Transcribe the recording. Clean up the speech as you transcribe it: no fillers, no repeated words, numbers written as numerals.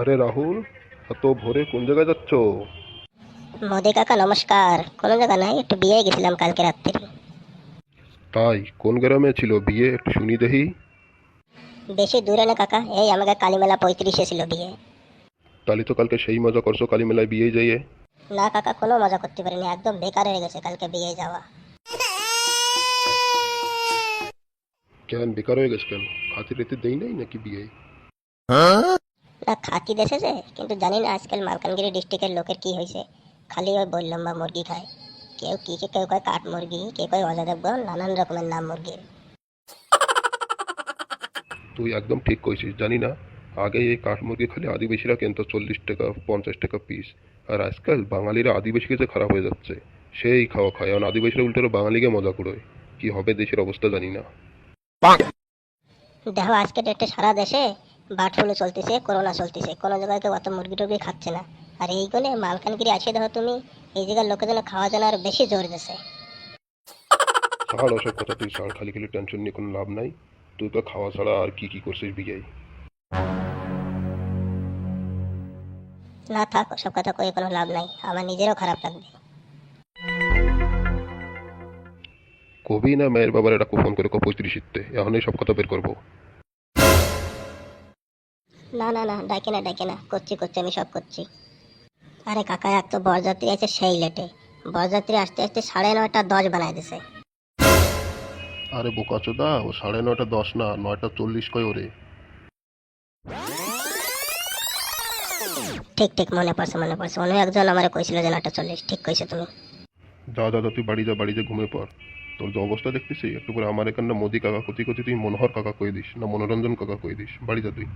আরে রাহুল, এত ভোরে কোন জায়গায় যাচ্ছ? মোদি কাকা নমস্কার। কোনো জায়গা নাই, একটু বিয়ে গেছিলাম কালকে রাত্রি। তাই কোন গ্রামে ছিল বিয়ে, একটু শুনি দেখি। বেশি দূরে না কাকা, এই আমাকে কালীমেলা 35-এ ছিল বিয়ে। তাহলে তো কালকে সেই মজা করছো কালী মেলায় বিয়ে যাইয়ে। না কাকা, কোনো মজা করতে পারিনি, একদম বেকার হয়ে গেছে কালকে বিয়ে যাওয়া। কেন বেকার হয়ে গেছে কেন? খাতির রেতে দেই নাই নাকি বিয়ে? না খাতি দেশেছে, কিন্তু জানি না আজকাল মালকানগিরি ডিস্ট্রিক্টের লোকের কি হয়েছে। খালি ওই বললাম বা মুরগি খায়। কেউ কি কেউ কয় কাঠ মুরগি, কেউ কয় অজাদেবগণ, নানান রকমের নাম মুরগির। তুই একদম ঠিক কইছিস, জানি না। আগে এই কাঠ মুরগি খালি আদিবাসীরা কিনতো 40 টাকা 50 টাকা পিস। আর আজকাল বাঙালিরা আদিবাসীকে যে খারাপ হয়ে যাচ্ছে। সেই খাওয়া খায়, এখন আদিবাসীরা উল্টো বাঙালিকে মজা করে। কি হবে দেশের অবস্থা জানি না। দেখো আজকে ডেটে সারা দেশে বার্ড ফ্লু চলতেছে, করোনা চলতেছে, কোনো জায়গায় কেউ অত মুরগি টুরগি খাচ্ছে না। আর এইগুলো মালকানগিরি আসে দেখো তুমি, এই জায়গার লোকের জন্য খাওয়া জন্য আর বেশি জোর দিছে। ছাড় ওসব কথা, তুই ছাড়, খালি খালি টেনশন নিয়ে কোনো লাভ নাই। তুই তো খাওয়া ছাড়া আর কি কি করছিস বিয়ে? না থাক, ওসব কথা কয়ে কোনো লাভ নাই, আমার নিজেরও খারাপ লাগবে। কবি না মেয়ের বাবার এটা ফোন করে 35তে এখনই সব কথা বের করবো। না না না, ডাকে না ডাকে না, করছি করছি, আমি সব করছি। আরে কাকা, এক তো বরযাত্রী আছে সেই লেটে। বরযাত্রী আসতে আসতে 9:30 10 বানায় দিছে। আরে বোকাচোদা, ও 9:30 10 না, 9:40 কয় ওরে। ঠিক ঠিক, মনে পড়ছে মনে পড়ছে, অন্য একজন আমার কইছিল যে 9:40, ঠিক কইছো তুমি। যা যা যা, তুই বাড়ি যা, বাড়িতে ঘুমিয়ে পড়। তোর যে অবস্থা দেখতেছি, একটু পরে আমার এখানে মোদি কাকা কতি কতি তুই মনোহর কাকা কয়ে দিস না মনোরঞ্জন কাকা কয়ে দিস, বাড়ি যা তুই।